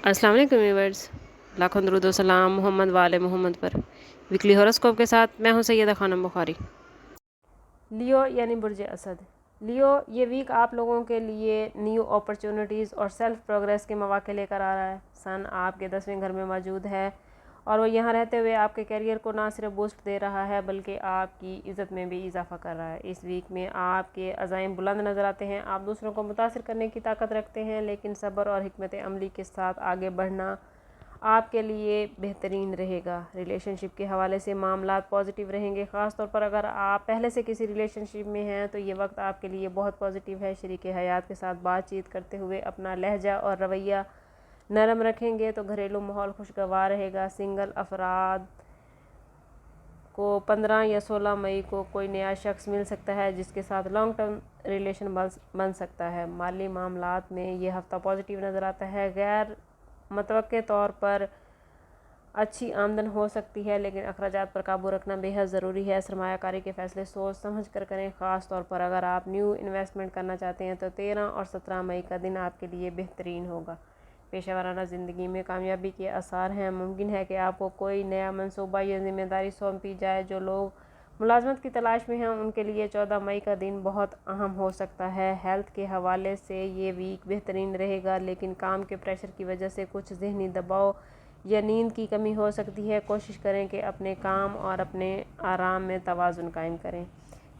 السلام علیکم ویورز، لاکھوں درود و سلام محمد وال محمد پر۔ ویکلی ہوراسکوپ کے ساتھ میں ہوں سیدہ خانم بخاری۔ لیو یعنی برج اسد۔ لیو یہ ویک آپ لوگوں کے لیے نیو اپرچونٹیز اور سیلف پروگریس کے مواقع لے کر آ رہا ہے۔ سن آپ کے 10ویں گھر میں موجود ہے اور وہ یہاں رہتے ہوئے آپ کے کیریئر کو نہ صرف بوسٹ دے رہا ہے بلکہ آپ کی عزت میں بھی اضافہ کر رہا ہے۔ اس ویک میں آپ کے عزائم بلند نظر آتے ہیں، آپ دوسروں کو متاثر کرنے کی طاقت رکھتے ہیں، لیکن صبر اور حکمت عملی کے ساتھ آگے بڑھنا آپ کے لیے بہترین رہے گا۔ ریلیشن شپ کے حوالے سے معاملات پازیٹیو رہیں گے، خاص طور پر اگر آپ پہلے سے کسی ریلیشن شپ میں ہیں تو یہ وقت آپ کے لیے بہت پازیٹیو ہے۔ شریک حیات کے ساتھ بات چیت کرتے ہوئے اپنا لہجہ اور رویہ نرم رکھیں گے تو گھریلو ماحول خوشگوار رہے گا۔ سنگل افراد کو 15 یا 16 مئی کو کوئی نیا شخص مل سکتا ہے جس کے ساتھ لانگ ٹرم ریلیشن بن سکتا ہے۔ مالی معاملات میں یہ ہفتہ پازیٹیو نظر آتا ہے، غیر متوقع طور پر اچھی آمدن ہو سکتی ہے، لیکن اخراجات پر قابو رکھنا بے حد ضروری ہے۔ سرمایہ کاری کے فیصلے سوچ سمجھ کر کریں، خاص طور پر اگر آپ نیو انویسٹمنٹ کرنا چاہتے ہیں تو 13 اور 17 مئی کا دن آپ کے لیے بہترین ہوگا۔ پیشہ ورانہ زندگی میں کامیابی کے آثار ہیں، ممکن ہے کہ آپ کو کوئی نیا منصوبہ یا ذمہ داری سونپی جائے۔ جو لوگ ملازمت کی تلاش میں ہیں ان کے لیے 14 مئی کا دن بہت اہم ہو سکتا ہے۔ ہیلتھ کے حوالے سے یہ ویک بہترین رہے گا، لیکن کام کے پریشر کی وجہ سے کچھ ذہنی دباؤ یا نیند کی کمی ہو سکتی ہے۔ کوشش کریں کہ اپنے کام اور اپنے آرام میں توازن قائم کریں۔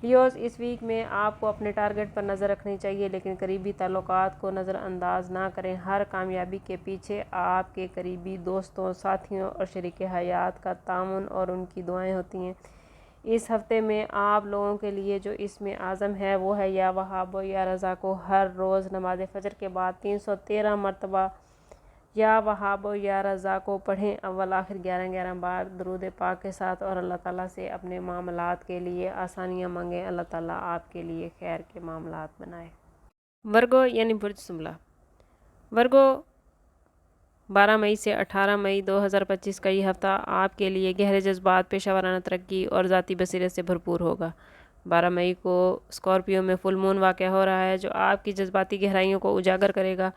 لیوز، اس ویک میں آپ کو اپنے ٹارگٹ پر نظر رکھنی چاہیے، لیکن قریبی تعلقات کو نظر انداز نہ کریں۔ ہر کامیابی کے پیچھے آپ کے قریبی دوستوں، ساتھیوں اور شریک حیات کا تعاون اور ان کی دعائیں ہوتی ہیں۔ اس ہفتے میں آپ لوگوں کے لیے جو اسم اعظم ہے وہ ہے یا وہاب یا رضا کو ہر روز نماز فجر کے بعد 313 مرتبہ یا وہاب یا رضا کو پڑھیں، اول آخر 11 بار درود پاک کے ساتھ، اور اللہ تعالیٰ سے اپنے معاملات کے لیے آسانیاں مانگیں۔ اللہ تعالیٰ آپ کے لیے خیر کے معاملات بنائے۔ ورگو یعنی برج شملہ۔ ورگو، 12 مئی سے 18 مئی 2025 کا یہ ہفتہ آپ کے لیے گہرے جذبات، پیشہ ورانہ ترقی اور ذاتی بصیرت سے بھرپور ہوگا۔ 12 مئی کو اسکارپیو میں فل مون واقع ہو رہا ہے جو آپ کی جذباتی گہرائیوں کو اجاگر کرے گا۔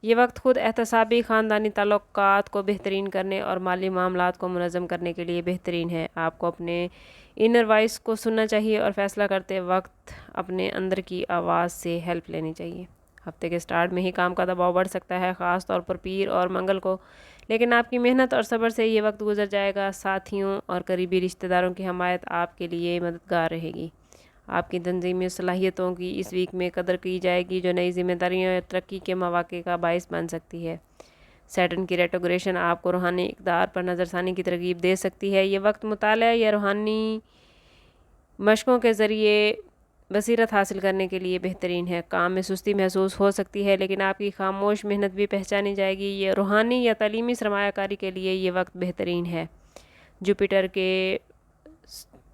یہ وقت خود احتسابی، خاندانی تعلقات کو بہترین کرنے اور مالی معاملات کو منظم کرنے کے لیے بہترین ہے۔ آپ کو اپنے انر وائس کو سننا چاہیے اور فیصلہ کرتے وقت اپنے اندر کی آواز سے ہیلپ لینی چاہیے۔ ہفتے کے سٹارٹ میں ہی کام کا دباؤ بڑھ سکتا ہے، خاص طور پر پیر اور منگل کو، لیکن آپ کی محنت اور صبر سے یہ وقت گزر جائے گا۔ ساتھیوں اور قریبی رشتہ داروں کی حمایت آپ کے لیے مددگار رہے گی۔ آپ کی تنظیمی صلاحیتوں کی اس ویک میں قدر کی جائے گی جو نئی ذمہ داریوں یا ترقی کے مواقع کا باعث بن سکتی ہے۔ سیٹرن کی ریٹروگریشن آپ کو روحانی اقدار پر نظر ثانی کی ترغیب دے سکتی ہے۔ یہ وقت مطالعہ یا روحانی مشقوں کے ذریعے بصیرت حاصل کرنے کے لیے بہترین ہے۔ کام میں سستی محسوس ہو سکتی ہے، لیکن آپ کی خاموش محنت بھی پہچانی جائے گی۔ یہ روحانی یا تعلیمی سرمایہ کاری کے لیے یہ وقت بہترین ہے۔ جوپیٹر کے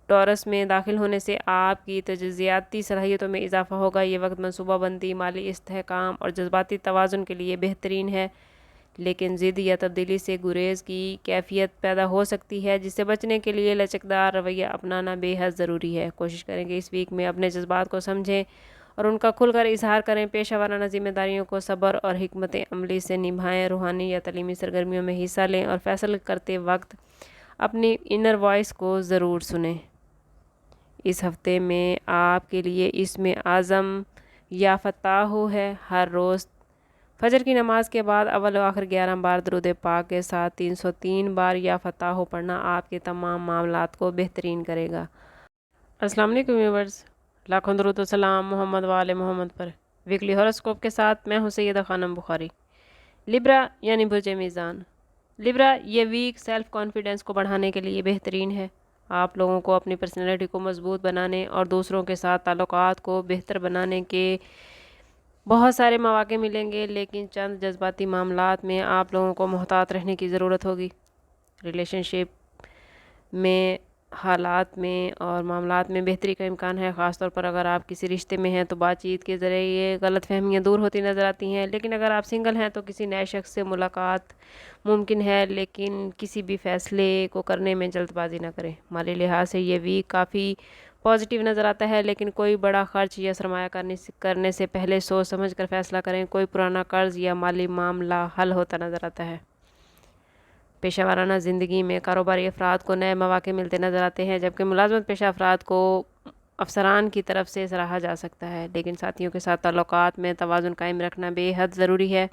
ٹورس میں داخل ہونے سے آپ کی تجزیاتی صلاحیتوں میں اضافہ ہوگا۔ یہ وقت منصوبہ بندی، مالی استحکام اور جذباتی توازن کے لیے بہترین ہے، لیکن ضد یا تبدیلی سے گریز کی کیفیت پیدا ہو سکتی ہے جس سے بچنے کے لیے لچکدار رویہ اپنانا بے حد ضروری ہے۔ کوشش کریں کہ اس ویک میں اپنے جذبات کو سمجھیں اور ان کا کھل کر اظہار کریں۔ پیشہ ورانہ ذمہ داریوں کو صبر اور حکمت عملی سے نبھائیں۔ روحانی یا تعلیمی سرگرمیوں میں حصہ لیں اور فیصلہ کرتے وقت اپنی انر وائس کو ضرور سنیں۔ اس ہفتے میں آپ کے لیے اسم اعظم یا فتاح ہے۔ ہر روز فجر کی نماز کے بعد اول و آخر 11 بار درود پاک کے ساتھ 303 بار یا فتاح پڑھنا آپ کے تمام معاملات کو بہترین کرے گا۔ السلام علیکم ویورز، لاکھوں درود و سلام محمد وال محمد پر۔ ویکلی ہوراسکوپ کے ساتھ میں ہوں سیدہ خانم بخاری۔ لیبرا یعنی برج میزان۔ لیبرا، یہ ویک سیلف کانفیڈنس کو بڑھانے کے لیے بہترین ہے۔ آپ لوگوں کو اپنی پرسنالٹی کو مضبوط بنانے اور دوسروں کے ساتھ تعلقات کو بہتر بنانے کے بہت سارے مواقع ملیں گے، لیکن چند جذباتی معاملات میں آپ لوگوں کو محتاط رہنے کی ضرورت ہوگی۔ ریلیشن شپ میں حالات میں اور معاملات میں بہتری کا امکان ہے، خاص طور پر اگر آپ کسی رشتے میں ہیں تو بات چیت کے ذریعے یہ غلط فہمیاں دور ہوتی نظر آتی ہیں۔ لیکن اگر آپ سنگل ہیں تو کسی نئے شخص سے ملاقات ممکن ہے، لیکن کسی بھی فیصلے کو کرنے میں جلد بازی نہ کریں۔ مالی لحاظ سے یہ ویک کافی پازیٹیو نظر آتا ہے، لیکن کوئی بڑا خرچ یا سرمایہ کرنے سے پہلے سوچ سمجھ کر فیصلہ کریں۔ کوئی پرانا قرض یا مالی معاملہ حل ہوتا نظر آتا ہے۔ پیشہ ورانہ زندگی میں کاروباری افراد کو نئے مواقع ملتے نظر آتے ہیں، جبکہ ملازمت پیشہ افراد کو افسران کی طرف سے سراہا جا سکتا ہے، لیکن ساتھیوں کے ساتھ تعلقات میں توازن قائم رکھنا بے حد ضروری ہے۔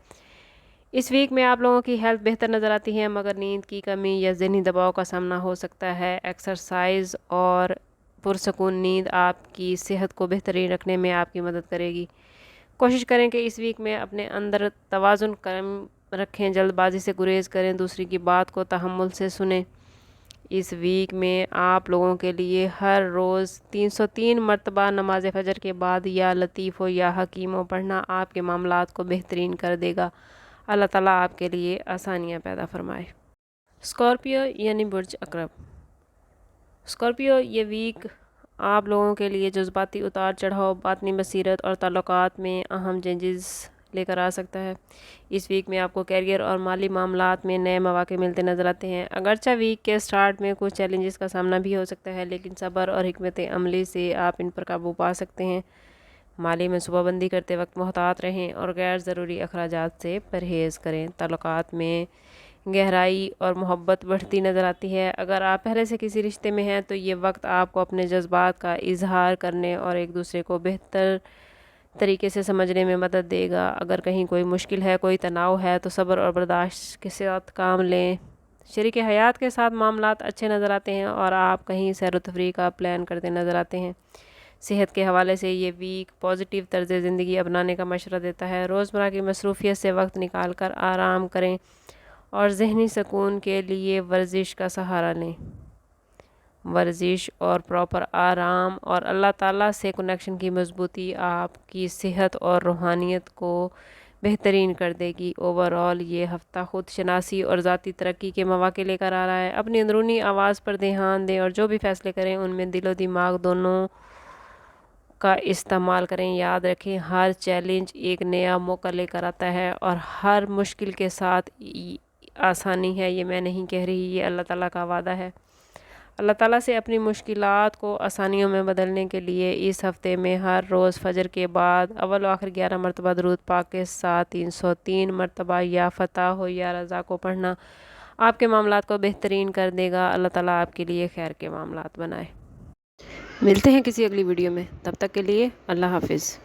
اس ویک میں آپ لوگوں کی ہیلتھ بہتر نظر آتی ہے، مگر نیند کی کمی یا ذہنی دباؤ کا سامنا ہو سکتا ہے۔ ایکسرسائز اور پرسکون نیند آپ کی صحت کو بہترین رکھنے میں آپ کی مدد کرے گی۔ کوشش کریں کہ اس ویک میں اپنے اندر توازن قائم رکھیں، جلد بازی سے گریز کریں، دوسری کی بات کو تحمل سے سنیں۔ اس ویک میں آپ لوگوں کے لیے ہر روز 303 مرتبہ نماز فجر کے بعد یا لطیف و یا حکیم پڑھنا آپ کے معاملات کو بہترین کر دے گا۔ اللہ تعالیٰ آپ کے لیے آسانیاں پیدا فرمائے۔ اسکارپیو یعنی برج عقرب۔ اسکارپیو یہ ویک آپ لوگوں کے لیے جذباتی اتار چڑھاؤ، باطنی بصیرت اور تعلقات میں اہم چینجز لے کر آ سکتا ہے۔ اس ویک میں آپ کو کیریئر اور مالی معاملات میں نئے مواقع ملتے نظر آتے ہیں۔ اگرچہ ویک کے سٹارٹ میں کچھ چیلنجز کا سامنا بھی ہو سکتا ہے، لیکن صبر اور حکمت عملی سے آپ ان پر قابو پا سکتے ہیں۔ مالی منصوبہ بندی کرتے وقت محتاط رہیں اور غیر ضروری اخراجات سے پرہیز کریں۔ تعلقات میں گہرائی اور محبت بڑھتی نظر آتی ہے۔ اگر آپ پہلے سے کسی رشتے میں ہیں تو یہ وقت آپ کو اپنے جذبات کا اظہار کرنے اور ایک دوسرے کو بہتر طریقے سے سمجھنے میں مدد دے گا۔ اگر کہیں کوئی مشکل ہے، کوئی تناؤ ہے تو صبر اور برداشت کے ساتھ کام لیں۔ شریک حیات کے ساتھ معاملات اچھے نظر آتے ہیں اور آپ کہیں سیر و تفریح کا پلان کرتے نظر آتے ہیں۔ صحت کے حوالے سے یہ ویک پازیٹیو طرز زندگی اپنانے کا مشورہ دیتا ہے۔ روزمرہ کی مصروفیت سے وقت نکال کر آرام کریں اور ذہنی سکون کے لیے ورزش کا سہارا لیں۔ ورزش اور پراپر آرام اور اللہ تعالیٰ سے کنیکشن کی مضبوطی آپ کی صحت اور روحانیت کو بہترین کر دے گی۔ اوورآل یہ ہفتہ خود شناسی اور ذاتی ترقی کے مواقع لے کر آ رہا ہے۔ اپنی اندرونی آواز پر دھیان دیں اور جو بھی فیصلے کریں ان میں دل و دماغ دونوں کا استعمال کریں۔ یاد رکھیں، ہر چیلنج ایک نیا موقع لے کر آتا ہے اور ہر مشکل کے ساتھ آسانی ہے۔ یہ میں نہیں کہہ رہی، یہ اللہ تعالیٰ کا وعدہ ہے۔ اللہ تعالیٰ سے اپنی مشکلات کو آسانیوں میں بدلنے کے لیے اس ہفتے میں ہر روز فجر کے بعد اول و آخر 11 مرتبہ درود پاک کے ساتھ 303 مرتبہ یا فتح ہو یا رضا کو پڑھنا آپ کے معاملات کو بہترین کر دے گا۔ اللہ تعالیٰ آپ کے لیے خیر کے معاملات بنائے۔ ملتے ہیں کسی اگلی ویڈیو میں، تب تک کے لیے اللہ حافظ۔